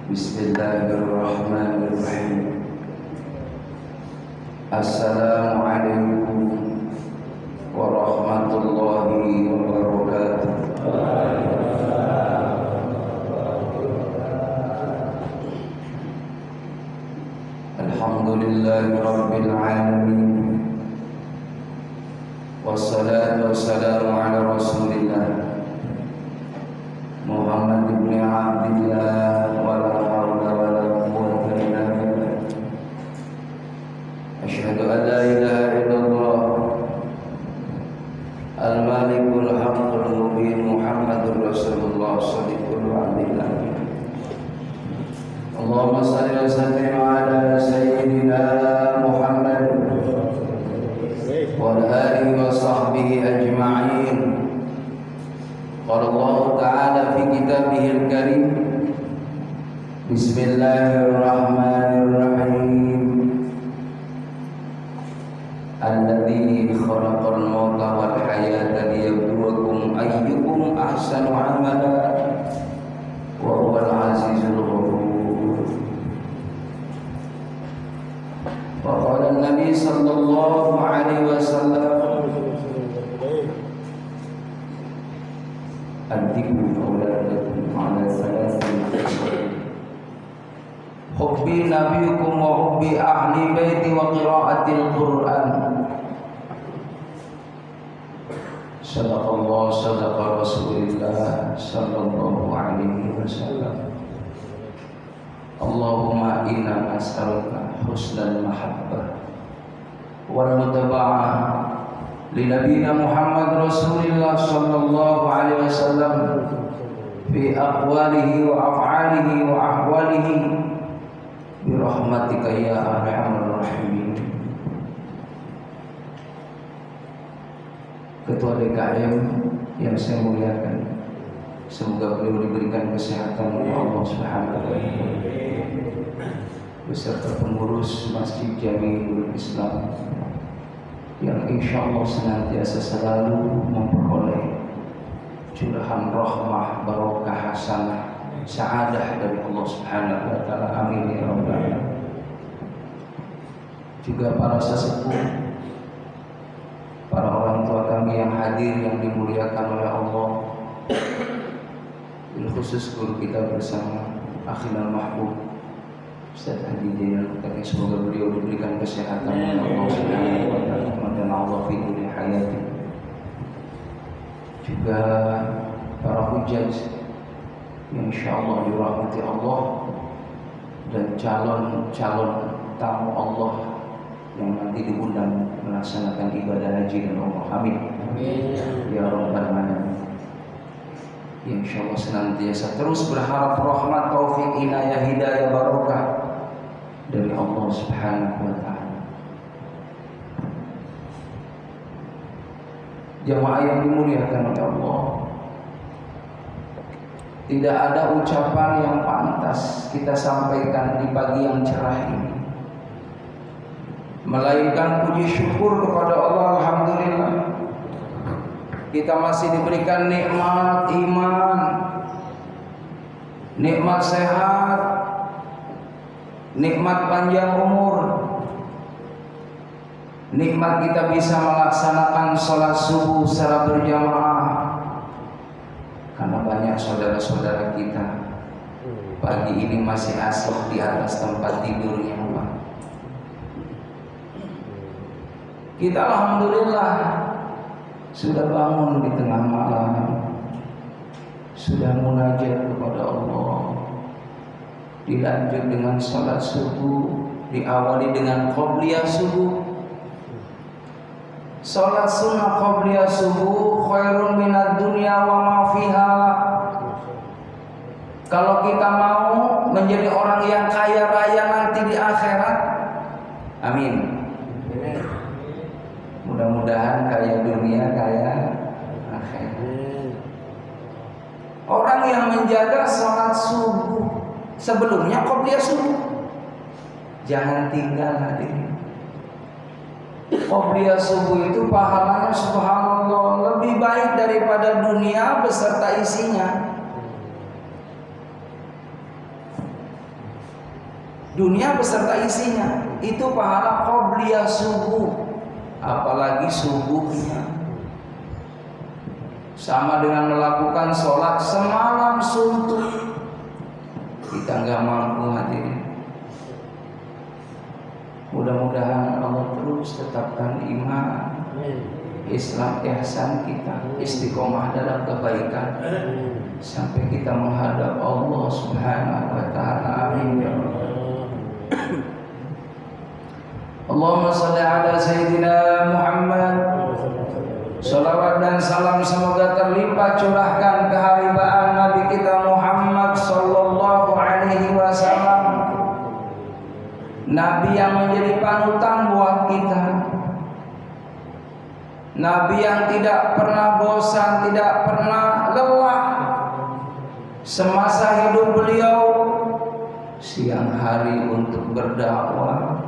Bismillahirrahmanirrahim. Assalamualaikum warahmatullahi wabarakatuh. Alhamdulillahi rabbil alamin. Wassalatu wassalamu ala rasulillah Muhammad ibn Abdillah wa la hawla wa la quwwata illa billah. Asyhadu an la ilaha illallah al-malikul haqqul mubin Muhammadur Rasulullah shadiqul wa'dil amin. Allahumma shalli wa sallim ala sayyidina Muhammad wa ala alihi wa sahbihi ajma'in. Qala Allah Ta'ala fi kitabihil karim. Bismillahirrahmanirrahim. Alladzi khalaqal mauta wal hayata liyabluwakum ayyukum ahsanu amala wa huwal azizul ghafur. Wa qala an-nabi sallallahu alaihi wasallam Addibu awladakum ala salasin hubbi nabiyukum wa hubbi ahli baiti wa qiraatil Qur'an. Sadaqallah sadaqa Rasulillah sallallahu alaihi wasallam. Allahumma inna nas'aluka husnal mahabbah wal mutaba'ah li nabiyina Muhammad Rasulillah sallallahu alaihi wasallam fi aqwalihi wa af'alihi wa ahwalihi bi rahmatika ya arhamar rahimin. Ketua DKM yang saya muliakan, semoga beliau diberikan kesehatan oleh Allah Subhanahu wa taala, beserta pengurus Masjid Jamiul Islam yang insyaallah senantiasa selalu memperoleh curahan rahmah, barokah, hasanah, saadah dari Allah Subhanahu wa taala. Amin ya rabbal alamin. Juga para sesepuh, para orang tua kami yang hadir yang dimuliakan oleh Allah, bil khusus guru kita bersama Akhil Mahbub Ustaz Hadi Jainal Mutaqi, semoga beliau diberikan kesehatan oleh Allah Subhanahu wa taala dan Allah fi dunia hayati. Juga para hujjaj yang insyaallah dirahmati Allah dan calon-calon tamu Allah yang nanti diundang melaksanakan ibadah haji dan umrah. Amin. Amin. Ya rabbal alamin. Ya insyaallah senantiasa terus berharap rahmat, taufik, inayah, hidayah, barokah dari Allah Subhanahu wa taala. Jamaah yang dimuliakan oleh Allah, tidak ada ucapan yang pantas kita sampaikan di pagi yang cerah ini melainkan puji syukur kepada Allah. Alhamdulillah kita masih diberikan nikmat iman, nikmat sehat, nikmat panjang umur, nikmat kita bisa melaksanakan sholat subuh secara berjamaah. Karena banyak saudara-saudara kita pagi ini masih asik di atas tempat tidurnya, Pak. Kita alhamdulillah sudah bangun di tengah malam, sudah munajat kepada Allah, dilanjut dengan salat subuh, diawali dengan qobliyah subuh. Salat sunnah qobliyah subuh khairun minad dunya wa ma fiha. Kalau kita mau menjadi orang yang kaya raya nanti di akhirat, amin. Mudah-mudahan kaya dunia, kaya akhirat. Orang yang menjaga salat subuh sebelumnya qobliyah subuh, jangan tinggal hadirin. Qobliyah subuh itu pahalanya subhanallah lebih baik daripada dunia beserta isinya. Dunia beserta isinya itu pahala qobliyah subuh, apalagi subuhnya. Sama dengan melakukan sholat semalam suntuk. Kita nggak mampu hadirin. Mudah-mudahan Allah terus tetapkan iman, Islam, ihsan kita, istiqomah dalam kebaikan sampai kita menghadap Allah Subhanahu wa taala. Amin ya rabbal. Allahumma shalli ala sayyidina Muhammad. Salawat dan salam semoga terlimpah curahkan keharibaan Nabi kita Muhammad sallallahu alaihi wasallam. Nabi yang menjadi panutan buat kita. Nabi yang tidak pernah bosan, tidak pernah lelah. Semasa hidup beliau siang hari untuk berdakwah,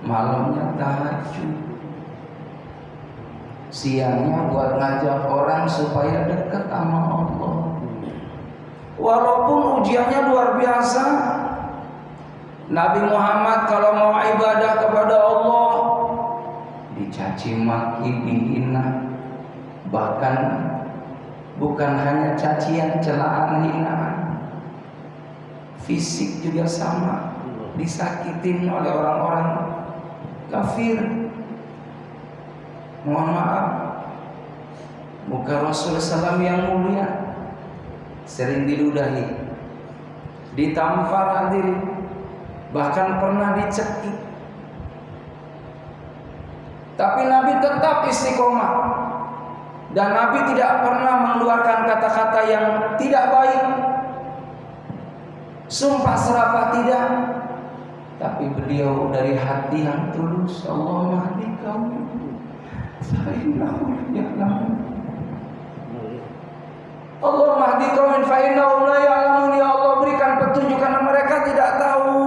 malamnya tahajud, siangnya buat ngajak orang supaya dekat sama Allah. Walaupun ujiannya luar biasa, Nabi Muhammad kalau mau ibadah kepada Allah dicaci maki, dihina, bahkan bukan hanya cacian, celaan, hinaan, fisik juga sama, disakitin oleh orang-orang kafir. Mohon maaf, muka Rasulullah SAW yang mulia sering diludahi, ditampar hadirin, bahkan pernah dicekik. Tapi Nabi tetap istiqomah, dan Nabi tidak pernah mengeluarkan kata-kata yang tidak baik, sumpah serapah tidak. Tapi beliau dari hati yang tulus, Allahumma hdi qaumi fa innahum la ya'lamun. Allahumma hdi qaumi fa innahum la ya'lamun. Ya Allah, berikan petunjuk karena mereka tidak tahu.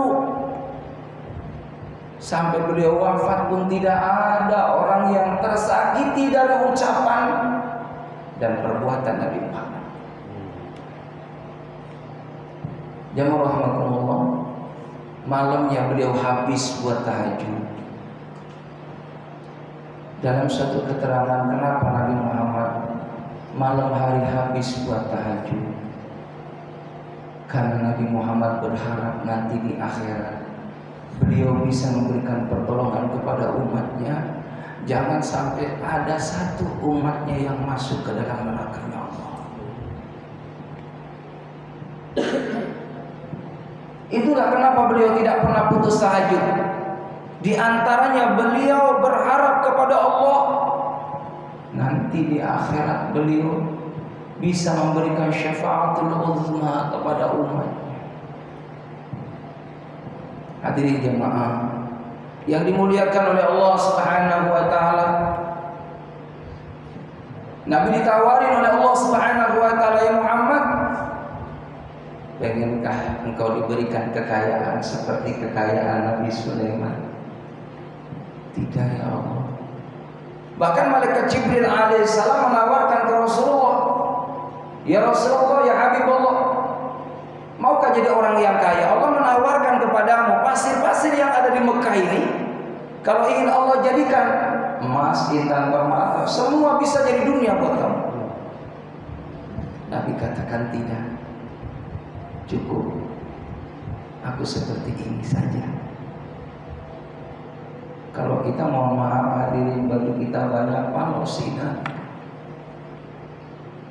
Sampai beliau wafat pun tidak ada orang yang tersakiti dari ucapan dan perbuatan Nabi Muhammad. Jamaah rahimakumullah, malamnya beliau habis buat tahajud. Dalam satu keterangan kenapa Nabi Muhammad malam hari habis buat tahajud, karena Nabi Muhammad berharap nanti di akhirat beliau bisa memberikan pertolongan kepada umatnya. Jangan sampai ada satu umatnya yang masuk ke dalam nerakanya Allah. Itulah kenapa beliau tidak pernah putus tahajud. Di antaranya beliau berharap kepada Allah nanti di akhirat beliau bisa memberikan syafaatul uzma kepada umatnya. Hadirin jemaah yang dimuliakan oleh Allah Subhanahu wa taala, Nabi ditawarin oleh Allah Subhanahu wa taala, ya Muhammad, pengenkah engkau diberikan kekayaan seperti kekayaan Nabi Sulaiman? Tidak ya Allah. Bahkan malaikat Jibril alaihissalam menawarkan ke Rasulullah, ya Rasulullah, ya Habibullah, maukah jadi orang yang kaya? Allah menawarkan kepadamu pasir-pasir yang ada di Mekah ini, kalau ingin Allah jadikan emas, intan, permata, semua bisa jadi dunia buat kamu. Nabi katakan tidak, cukup aku seperti ini saja. Kalau kita mau maaf hadirin, baju kita banyak losinan.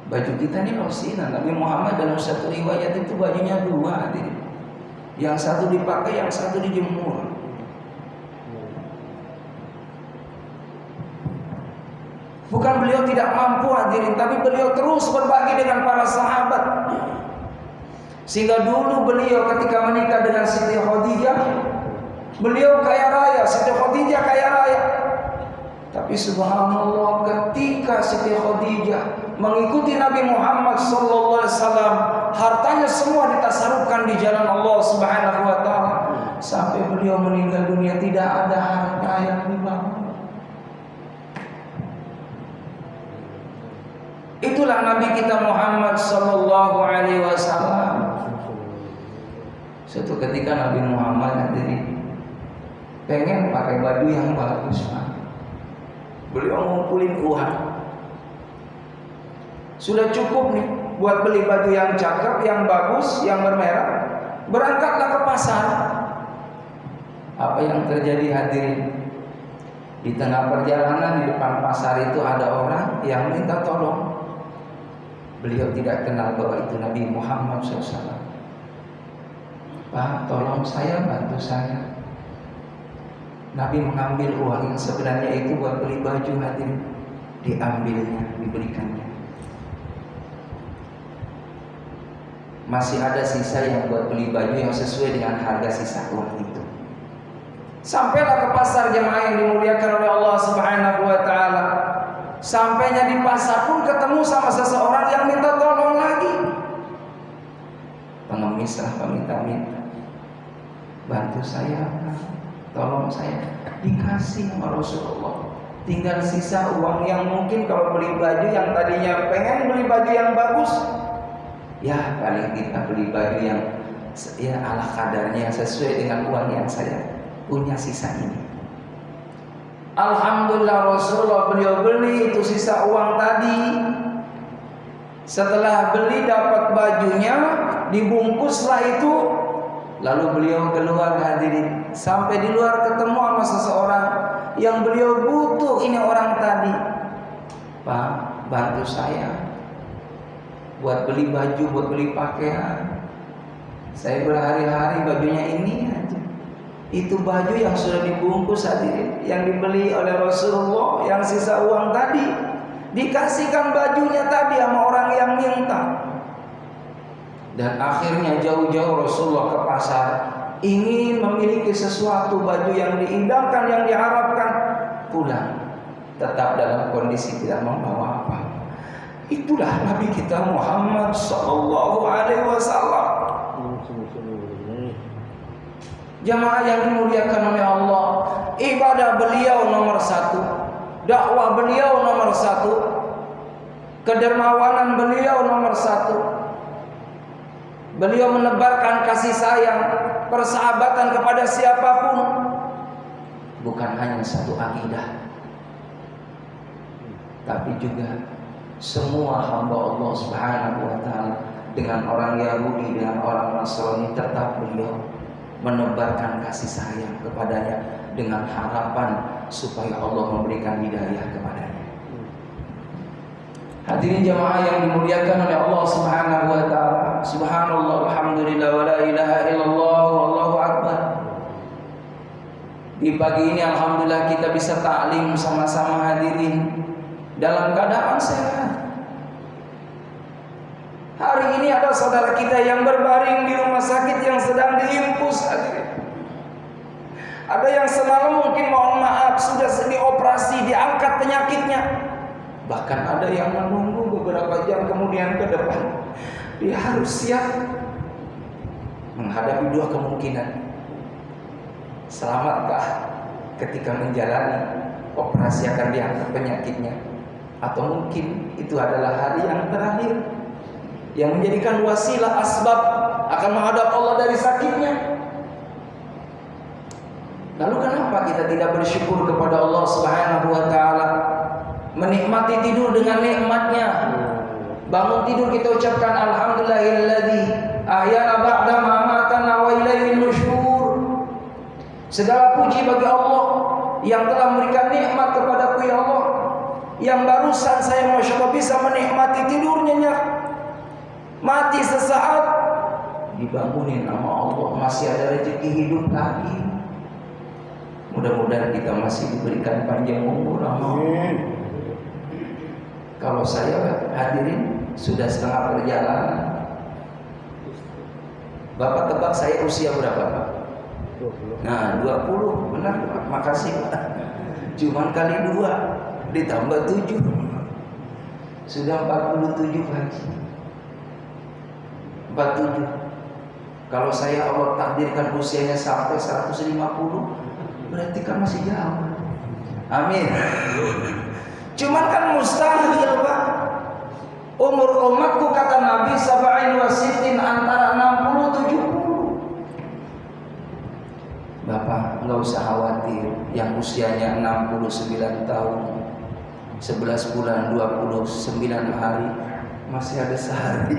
Baju kita ini losinan. Nabi Muhammad dalam satu riwayat itu bajunya dua hadirin. Yang satu dipakai, yang satu dijemur. Bukan beliau tidak mampu hadirin, tapi beliau terus berbagi dengan para sahabat. Sehingga dulu beliau ketika menikah dengan Siti Khadijah, beliau kaya raya, Siti Khadijah kaya raya. Tapi subhanallah, ketika Siti Khadijah mengikuti Nabi Muhammad SAW, hartanya semua ditasarufkan di jalan Allah Subhanahu wa taala. Sampai beliau meninggal dunia tidak ada harta yang dibawa. Itulah Nabi kita Muhammad sallallahu alaihi wasallam. Suatu Suatu ketika Nabi Muhammad hadirin pengen pakai baju yang bagus, Pak. Beliau ngumpulin uang. Sudah cukup nih buat beli baju yang cakep, yang bagus, yang bermerek. Berangkatlah ke pasar. Apa yang terjadi hadirin? Di tengah perjalanan di depan pasar itu ada orang yang minta tolong. Beliau tidak kenal bahwa itu Nabi Muhammad SAW. Pak, tolong saya, bantu saya. Nabi mengambil uang yang sebenarnya itu buat beli baju hadirin. Diambilnya, diberikannya. Masih ada sisa yang buat beli baju yang sesuai dengan harga sisa uang itu. Sampailah ke pasar jemaah yang dimuliakan oleh Allah Subhanahu wa taala. Sampainya di pasar pun ketemu sama seseorang yang minta tolong lagi. Pengemis lah, peminta-minta. Bantu saya, tolong saya. Dikasih sama Rasulullah. Tinggal sisa uang yang mungkin kalau beli baju yang tadinya pengen beli baju yang bagus, ya paling kita beli baju yang ya ala kadarnya sesuai dengan uang yang saya punya sisa ini. Alhamdulillah Rasulullah beliau beli itu sisa uang tadi. Setelah beli dapat bajunya, dibungkuslah itu. Lalu beliau keluar hadirin. Sampai di luar ketemu sama seseorang yang beliau butuh ini orang tadi. Pak, bantu saya buat beli baju, buat beli pakaian. Saya berhari-hari bajunya ini aja. Itu baju yang sudah dibungkus hadirin, yang dibeli oleh Rasulullah, yang sisa uang tadi. Dikasihkan bajunya tadi sama orang yang minta. Dan akhirnya jauh-jauh Rasulullah ke pasar, ingin memiliki sesuatu, baju yang diindahkan, yang diharapkan. Pulang tetap dalam kondisi tidak membawa apa. Itulah Nabi kita Muhammad sallallahu alaihi wasallam. Jamaah yang dimuliakan oleh Allah, ibadah beliau nomor 1, dakwah beliau nomor 1, kedermawanan beliau nomor 1. Beliau menebarkan kasih sayang, persahabatan kepada siapapun. Bukan hanya satu akidah, tapi juga semua hamba Allah Subhanahu wa taala, dengan orang Yahudi, dengan orang Nasrani, tetap beliau menebarkan kasih sayang kepadanya dengan harapan supaya Allah memberikan hidayah kepadanya. Hadirin jamaah yang dimuliakan oleh Allah Subhanahu wa taala. Subhanallah, alhamdulillah, wa la ilaha illallah, wallahu akbar. Di pagi ini alhamdulillah kita bisa taklim sama-sama hadirin dalam keadaan sehat. Hari ini ada saudara kita yang berbaring di rumah sakit yang sedang diinfus hadirin. Ada yang semalam mungkin mohon maaf sudah dioperasi, diangkat penyakitnya. Bahkan ada yang menunggu beberapa jam kemudian ke depan. Dia harus siap menghadapi dua kemungkinan. Selamatkah ketika menjalani operasi akan diangkat penyakitnya, atau mungkin itu adalah hari yang terakhir yang menjadikan wasilah asbab akan menghadap Allah dari sakitnya. Lalu kenapa kita tidak bersyukur kepada Allah Subhanahu wa taala? Menikmati tidur dengan nikmatnya. Bangun tidur kita ucapkan alhamdulillahilladzi ahyana ba'da ma amatana wa ilaihin nusyur. Segala puji bagi Allah yang telah memberikan nikmat kepadaku ya Allah. Yang barusan saya Masya Allah bisa menikmati tidur nyenyak. Mati sesaat dibangunin sama Allah, masih ada rezeki hidup lagi. Mudah-mudahan kita masih diberikan panjang umur. Amin. Kalau saya hadirin sudah setengah perjalanan. Bapak tebak saya usia berapa Pak? 20. Nah 20, benar Pak, makasih Pak. Cuman kali 2 ditambah 7 sudah 47 lagi. 47. Kalau saya Allah takdirkan usianya sampai 150, berarti kan masih jauh. Amin. Cuman kan mustahil Pak. Umur umatku kata Nabi sab'in wa sittin, antara 60 70. usah khawatir. Yang usianya 69 tahun 11 bulan 29 hari masih ada sehari.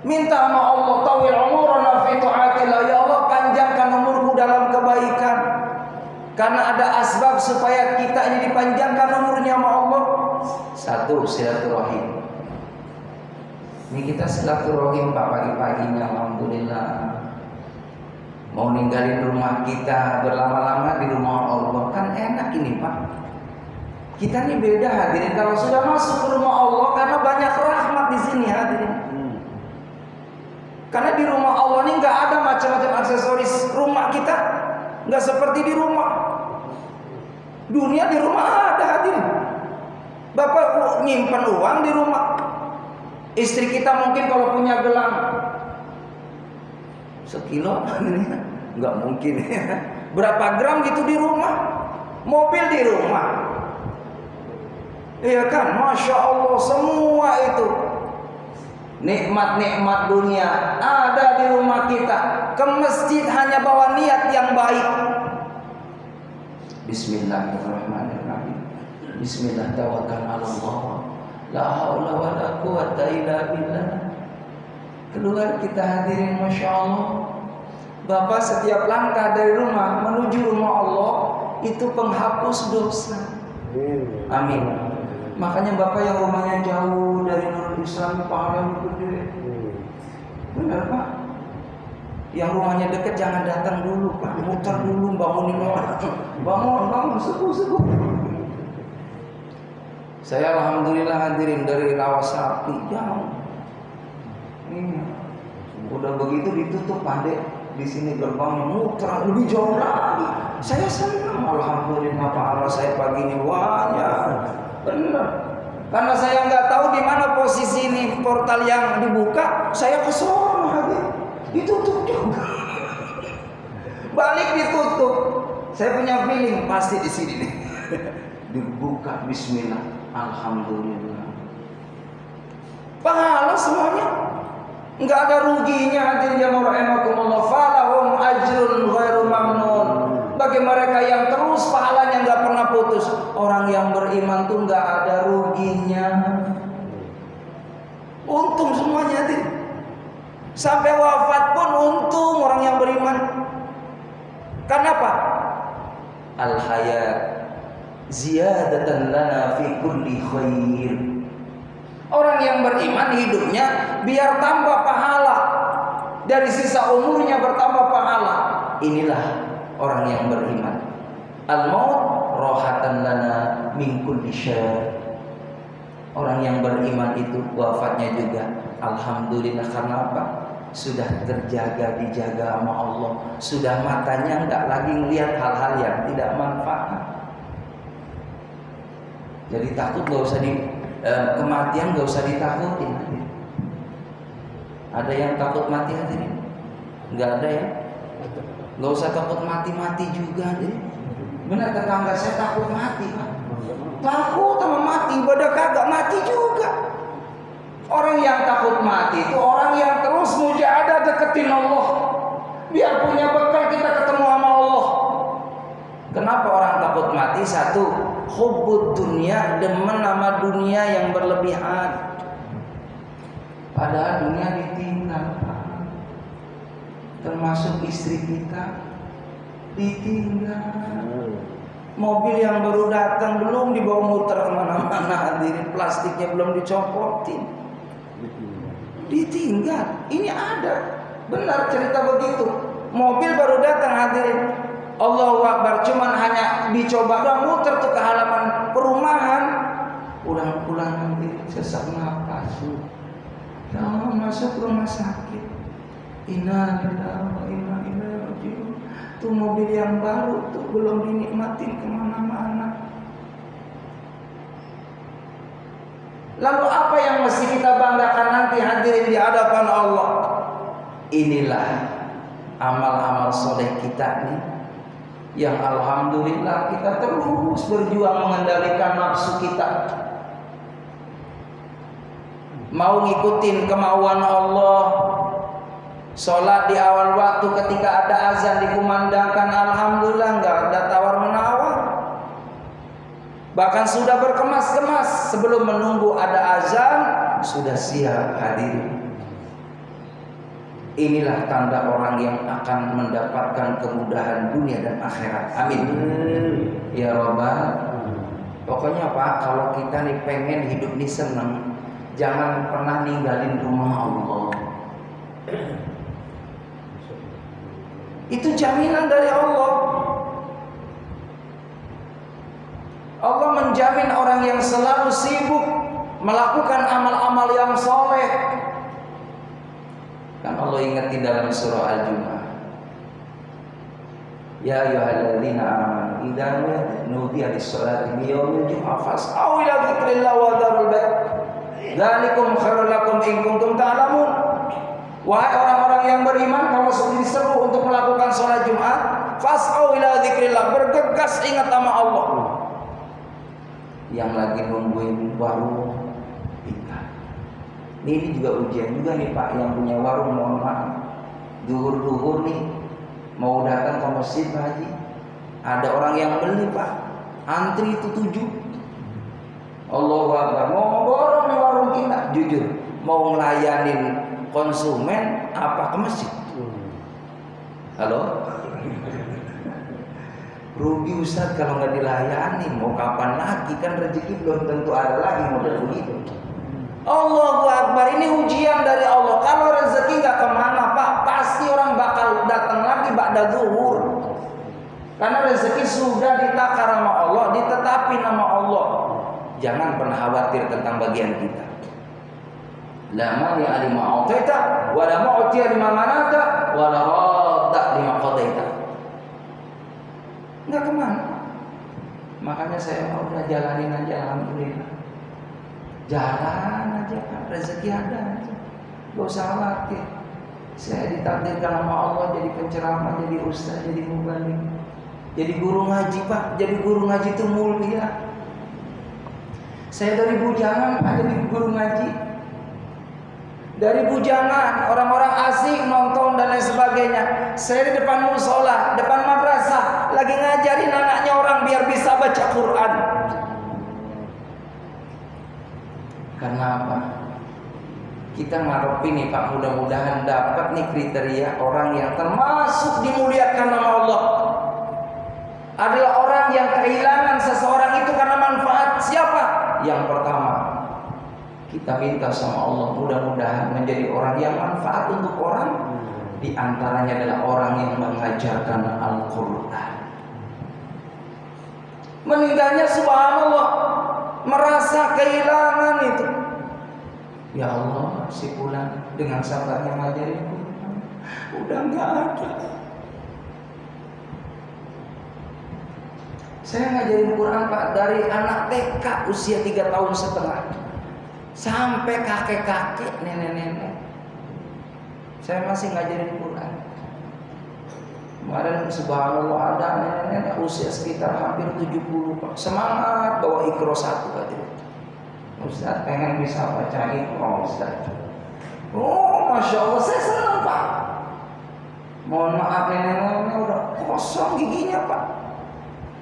Minta sama Allah, tawil umurana fi ta'atillah, ya Allah panjangkan umurku dalam kebaikan. Karena ada asbab supaya kita ini dipanjangkan umurnya sama Allah. Satu, silaturahim. Ini kita silaturahim Pak pagi-paginya, alhamdulillah. Mau ninggalin rumah kita berlama-lama di rumah Allah, kan enak ini Pak. Kita ini beda hadirin kalau sudah masuk ke rumah Allah, karena banyak rahmat di sini hadirin. Karena di rumah Allah ini nggak ada macam-macam aksesoris. Rumah kita nggak seperti di rumah. Dunia di rumah ada hadirin. Bapak nyimpan uang di rumah. Istri kita mungkin kalau punya gelang 1 kilo, nggak mungkin. Berapa gram gitu di rumah. Mobil di rumah. Iya kan, masya Allah semua itu. Nikmat-nikmat dunia ada di rumah kita. Ke masjid hanya bawa niat yang baik. Bismillahirrahmanirrahim. Bismillah tawakkal 'ala Allah. La haula wala quwwata illa billah. Keluar kita hadirin, masya Allah. Bapak setiap langkah dari rumah menuju rumah Allah itu penghapus dosa. Amin. Makanya Bapak yang rumahnya jauh dari Nurul Islam, pahalanya gede. Benar Pak? Yang rumahnya dekat jangan datang dulu Pak, muter dulu, bangunin orang. Bangun, sepuh. Saya alhamdulillah hadirin dari Rawasari jauh. Ini udah begitu ditutup pandai di sini gerbangnya, muter lebih jauh lagi. Saya senang alhamdulillah pahala saya pagi ini banyak. Benar. Karena saya nggak tahu di mana posisi ini portal yang dibuka, saya ke sono hadir. Ditutup juga. Balik ditutup. Saya punya feeling pasti di sini nih. Dibuka bismillah. Alhamdulillah. Pahala semuanya. Enggak ada ruginya hadirin yang rahimakumullah. Falahum ajrun ghairu mamnun. Bagi mereka yang terus pahalanya enggak pernah putus. Orang yang beriman tuh enggak ada ruginya. Untung semuanya hadirin. Sampai wafat pun untung orang yang beriman. Kenapa? Al-hayat ziyadatan lana fi kulli khair. Orang yang beriman hidupnya biar tambah pahala. Dari sisa umurnya bertambah pahala. Inilah orang yang beriman. Al-maut rohatan lana min kulli syarr. Orang yang beriman itu wafatnya juga alhamdulillah, karena apa? Sudah terjaga, dijaga sama Allah. Sudah matanya enggak lagi melihat hal-hal yang tidak manfaat. Jadi takut enggak usah kematian enggak usah ditakutin. Ada yang takut mati hadirin? Enggak ada ya? Enggak usah takut mati-mati juga hadirin. Benar tetangga saya takut mati, Pak. Takut sama mati, ibadah kagak mati juga. Orang yang takut mati itu orang yang terus mujahadah deketin Allah. Biar punya bekal kita ketemu sama Allah. Kenapa orang takut mati? Satu, hubbud dunia, demen nama dunia yang berlebihan. Padahal dunia ditinggal, termasuk istri kita ditinggal. Mobil yang baru datang belum dibawa muter kemana-mana hadirin, plastiknya belum dicopotin, ditinggal. Ini ada, benar cerita begitu. Mobil baru datang hadirin, Allahu Akbar, cuman hanya dicoba doang, muter tuh ke halaman perumahan, pulang-pulang nanti sesak napas, jangan masuk rumah sakit. Inna lillahi wa inna ilaihi raji'un. Tuh mobil yang baru tuh belum dinikmatin kemana-mana. Lalu apa yang mesti kita banggakan nanti hadirin di hadapan Allah? Inilah amal-amal soleh kita nih, yang alhamdulillah kita terus berjuang mengendalikan nafsu kita. Mau ngikutin kemauan Allah. Sholat di awal waktu ketika ada azan dikumandangkan, Bahkan sudah berkemas-kemas sebelum menunggu ada azan, sudah siap hadir. Inilah tanda orang yang akan mendapatkan kemudahan dunia dan akhirat. Amin. Ya Rabbal. Pokoknya Pak, kalau kita nih pengen hidup nih seneng, jangan pernah ninggalin rumah Allah. Itu jaminan dari Allah. Allah menjamin orang yang selalu sibuk melakukan amal-amal yang soleh. Kan Allah ingetin dalam surah Al-Jumu'ah. Ya ayyuhalladzina amanu idza nudiya lis-salati min yaumil jumu'ah fas'au ila dzikrillah wa dzarul bai'. Dzalikum khairul lakum in kuntum ta'lamun. Wahai orang-orang yang beriman, kamu diseru untuk melakukan salat Jumat, fas'au ila dzikrillah, bergegas ingat nama Allah. Yang lagi nungguin warung pindah. Ini juga ujian juga nih Pak, yang punya warung, mohon maaf. Duhur-duhur nih mau datang ke masjid Pak Haji, ada orang yang beli Pak, antri itu 7. Allahu Akbar, mau borong nih warung kita, jujur mau ngelayanin konsumen apa ke masjid? Halo? Rugi Ustaz kalau nggak dilayani, mau kapan lagi, kan rezeki belum tentu ada lagi model begitu. Allahu Akbar, ini ujian dari Allah. Kalau rezeki nggak kemana Pak, pasti orang bakal datang lagi ba'da zuhur. Karena rezeki sudah ditakar sama Allah, ditetapi nama Allah. Jangan pernah khawatir tentang bagian kita. La mani'a lima a'taita wa la mu'tiya lima manata wa la radda lima qadaita. Enggak kemana. Makanya saya udah jalanin aja, alhamdulillah. Jalan aja kan, rezeki ada aja. Gak usah khawatir. Saya ditakdirkan sama Allah jadi penceramah, jadi ustaz, jadi mubaligh, jadi guru ngaji Pak. Jadi guru ngaji itu mulia. Saya dari bujangan Pak jadi guru ngaji. Dari bujangan, orang-orang asing nonton dan lain sebagainya. Saya di depan musola, depan madrasah, lagi ngajarin anaknya orang biar bisa baca Quran. Karena apa? Kita ngarepin nih Pak, mudah-mudahan dapat nih kriteria orang yang termasuk dimuliakan nama Allah. Adalah orang yang kehilangan seseorang itu karena manfaat. Siapa? Yang pertama, kita minta sama Allah mudah-mudahan menjadi orang yang manfaat untuk orang. Di antaranya adalah orang yang mengajarkan Al-Quran. Meninggalnya subhanallah, merasa kehilangan itu. Ya Allah, si fulan dengan sabarnya ngajarin Quran udah nggak ada. Saya ngajarin Quran Pak dari anak TK usia 3,5 tahun sampai kakek-kakek, nenek-nenek. Saya masih ngajarin Quran. Kemarin subhanallah ada nenek-nenek usia sekitar hampir 70 Pak. Semangat bawa Iqra 1 aja. Ustaz pengen bisa baca Iqra Ustaz. Oh Masya Allah, saya senang Pak. Mohon maaf nenek-nenek udah kosong giginya Pak.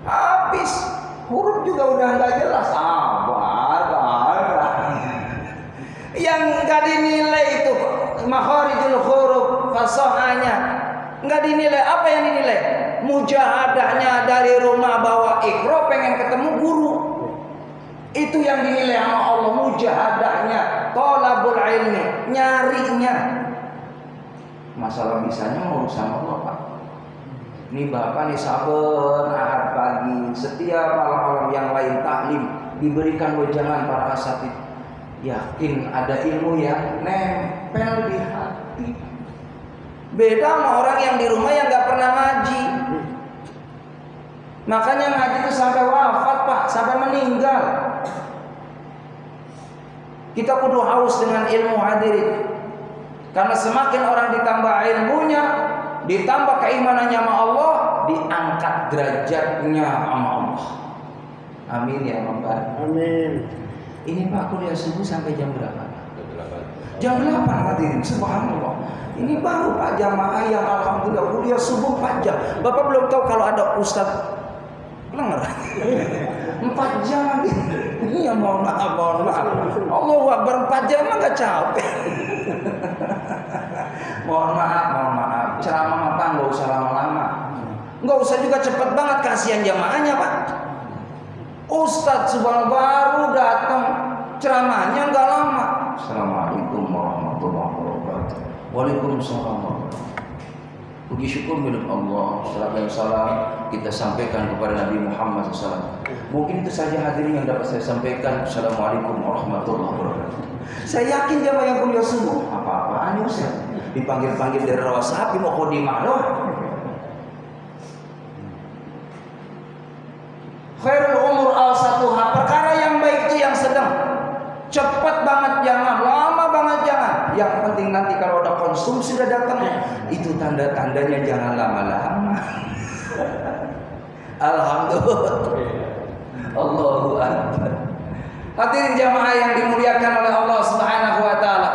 Habis huruf juga udah nggak jelas. Yang nggak dinilai itu makharijul huruf, fasahahnya nggak dinilai. Apa yang dinilai? Mujahadahnya dari rumah bawa Iqra pengen ketemu guru. Itu yang dinilai sama Allah, mujahadahnya, thalabul ilmi, nyarinya. Masalah bisanya mau urusan Allah Pak. Ini Bapak nih saben Ahad pagi, setiap malam-malam yang lain taklim diberikan wejangan para asatid. Yakin ada ilmu yang nempel di hati. Beda sama orang yang di rumah yang gak pernah ngaji. Makanya ngaji itu sampai wafat Pak, sampai meninggal. Kita kudu haus dengan ilmu hadirin. Karena semakin orang ditambah ilmunya, ditambah keimanannya sama Allah, diangkat derajatnya sama Allah. Amin ya Rabbal. Amin. Ini Pak kuliah subuh sampai jam berapa? Jam 8 hadirin, subhanallah. Ini baru Pak jamaah yang alhamdulillah kuliah subuh 4 jam. Bapak belum tahu kalau ada ustaz lenger. 4 jam. Iya, mohon maaf. Allahu Akbar 4 jam mah enggak capek. Mohon maaf. Ceramah apa enggak usah lama-lama. Enggak usah juga cepat banget, kasihan jamaahnya, Pak. Ustadz subhanallah baru datang, ceramahnya enggak lama. Assalamualaikum warahmatullahi wabarakatuh. Waalaikumsalam. Puji syukur milik Allah. Salam dan salam kita sampaikan kepada Nabi Muhammad SAW. Mungkin itu saja hadirin yang dapat saya sampaikan. Assalamualaikum warahmatullahi wabarakatuh. Saya yakin jamaah yang kuliah subuh apa-apaan ya Ustaz? Dipanggil-panggil dari rawa sapi mau kodimah doh. Khairul umur awsatuha, perkara yang baik itu yang sedang. Cepat banget jangan, lama banget jangan. Yang penting nanti kalau ada konsumsi sudah datang, itu tanda-tandanya jangan lama-lama. Alhamdulillah. Allahu Akbar. Hadirin jamaah yang dimuliakan oleh Allah Subhanahu wa taala.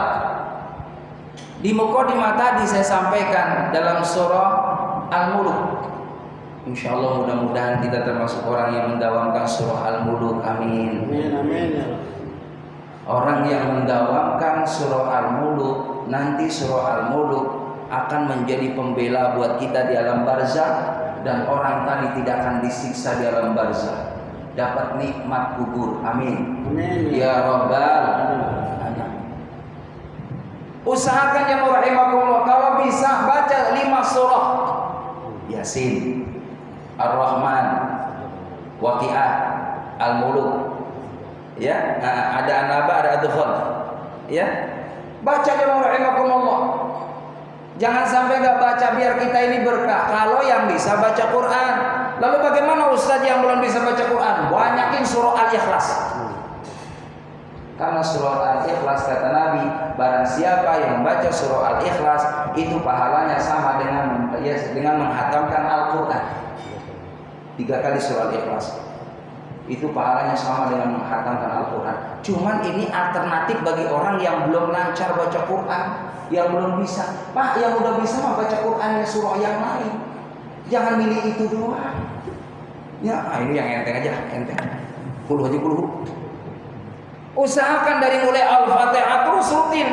Di mukadimah tadi saya sampaikan dalam surah Al-Mulk. Insyaallah mudah-mudahan kita termasuk orang yang mendawamkan surah Al-Mulk. Amin. Amin. Orang yang mendawamkan surah Al-Mulk, nanti surah Al-Mulk akan menjadi pembela buat kita di alam barzakh, dan orang tadi tidak akan disiksa di alam barzakh. Dapat nikmat kubur. Amin. Amin. Ya Rabbal Alamin. Usahakan ya rahimakumullah, kalau bisa baca 5 surah. Yasin, Ar-Rahman, Waqiah, Al-Mulk. Ya, ada An-Naba, ada Ad-Dukhan. Ya. Baca ya rahimakumullah. Jangan sampai enggak baca biar kita ini berkah. Kalau yang bisa baca Quran. Lalu bagaimana ustaz yang belum bisa baca Quran? Banyakin surah Al-Ikhlas. Karena surah Al-Ikhlas kata Nabi, barang siapa yang membaca surah Al-Ikhlas itu pahalanya sama dengan menghatamkan Al-Qur'an. 3 kali surah Al-Ikhlas. Itu pahalanya sama dengan menghatamkan Al-Qur'an. Cuman ini alternatif bagi orang yang belum lancar baca Quran, yang belum bisa. Pak, yang udah bisa mah baca Quran ya surah yang lain. Jangan milih itu doang. Ya, ini yang enteng aja, enteng. Puluh. Usahakan dari mulai Al-Fatihah terus rutin.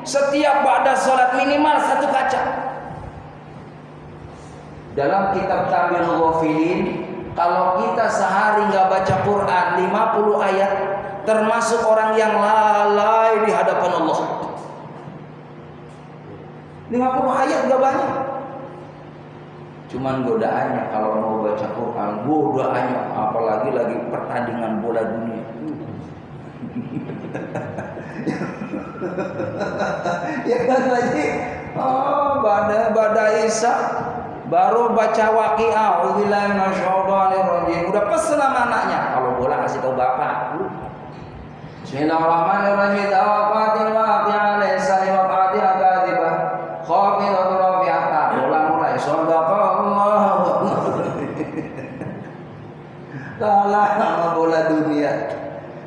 Setiap ba'da salat minimal 1 kaca. Dalam kitab Tamyiz Ghafilin, kalau kita sehari nggak baca Quran 50 ayat, termasuk orang yang lalai di hadapan Allah. 50 ayat nggak banyak. Cuman godaannya kalau mau baca Quran, godaannya apalagi lagi pertandingan bola dunia. Ya kan lagi, badai Isya baru baca Waqiah, auzubillahi minasyaitonir rajim. Udah pesen sama anaknya, kalau bola kasih tahu bapak. Bismillahirrahmanirrahim. Tawafatil waqi'ah laysa liwaqatiha kadhibah. Khafidatur rafi'ah. Bola mulai shadaqallah. Kalah sama bola dunia.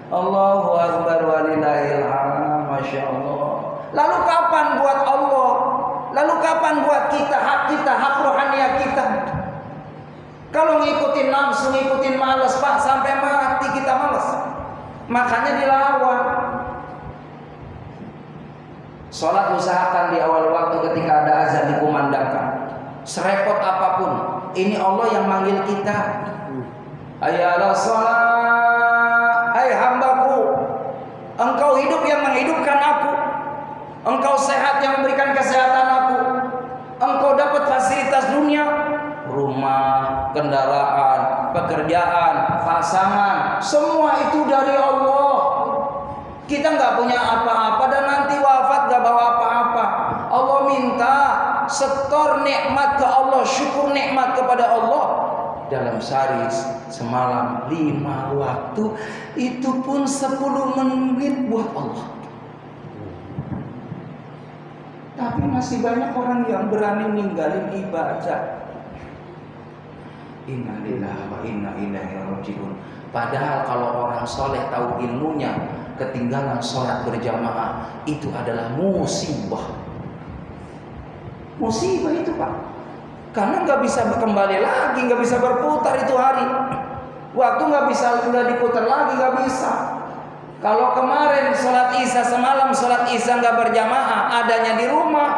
Allahu Akbar walillahil hamd. Masyaallah. Lalu kapan buat Allah? Lalu kapan buat kita, hak rohaniah kita? Kalau ngikutin nafsu, ngikutin malas, Pak, sampai mati kita malas. Makanya dilawan. Salat usahakan di awal waktu ketika ada azan dikumandangkan. Serepot apapun, ini Allah yang manggil kita. Ayalah salat, hai hambaku, engkau hidup yang menghidupkan aku. Engkau sehat yang memberikan kesehatan aku. Engkau dapat fasilitas dunia, rumah, kendaraan, pekerjaan, pasangan, semua itu dari Allah. Kita nggak punya apa-apa dan nanti wafat nggak bawa apa-apa. Allah minta setor nikmat ke Allah, syukur nikmat kepada Allah. Dalam sehari semalam 5 waktu, itu pun 10 menit buat Allah. Tapi masih banyak orang yang berani ninggalin ibadah. Inna lillahi wa inna ilaihi raji'un. Padahal kalau orang soleh tahu ilmunya, ketinggalan sholat berjamaah itu adalah musibah. Musibah itu, Pak. Karena nggak bisa kembali lagi, nggak bisa berputar itu hari. Waktu nggak bisa, udah diputar lagi nggak bisa. Kalau kemarin sholat isya semalam, sholat isya nggak berjamaah, adanya di rumah,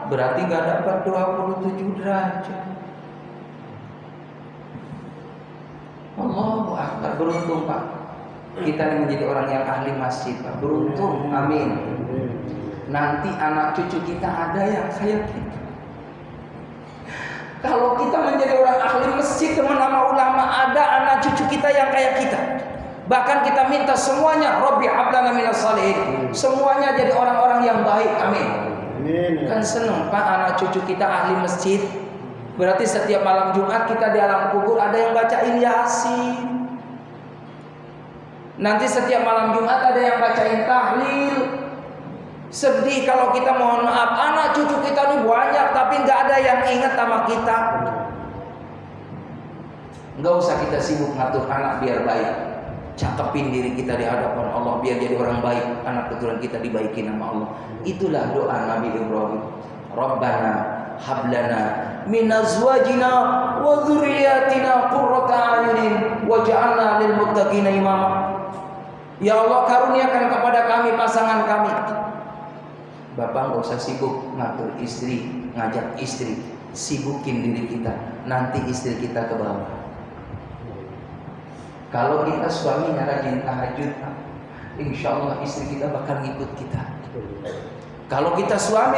berarti nggak dapat 27 derajat. Allahu Akbar, beruntung Pak. Kita ini menjadi orang yang ahli masjid Pak, beruntung, amin. Nanti anak cucu kita ada yang kayak kita. Kalau kita menjadi orang ahli masjid dengan nama ulama, ada anak cucu kita yang kayak kita. Bahkan kita minta semuanya, Rabbi hablana minas shalihin. Semuanya jadi orang-orang yang baik, amin. Kan seneng Pak anak cucu kita ahli masjid. Berarti setiap malam Jumat kita di alam kubur ada yang bacain Yasin. Nanti setiap malam Jumat ada yang bacain tahlil. Sedih kalau kita mohon maaf, anak cucu kita ini banyak tapi nggak ada yang ingat sama kita. Nggak usah kita sibuk ngatur anak biar baik. Cakepin diri kita di hadapan Allah biar jadi orang baik. Anak keturunan kita dibaikin sama Allah. Itulah doa Nabi Ibrahim. Rabbana hablana min azwajina wa dzurriyyatina qurrata a'yunin waj'alna lil muttaqina imama. Ya Allah, karuniakan kepada kami pasangan kami. Bapak nggak usah sibuk ngatur istri, ngajak istri, sibukin diri kita. Nanti istri kita ke bawah. Kalau kita suaminya rajin tahajud, insya Allah istri kita bakal ngikut kita. Kalau kita suami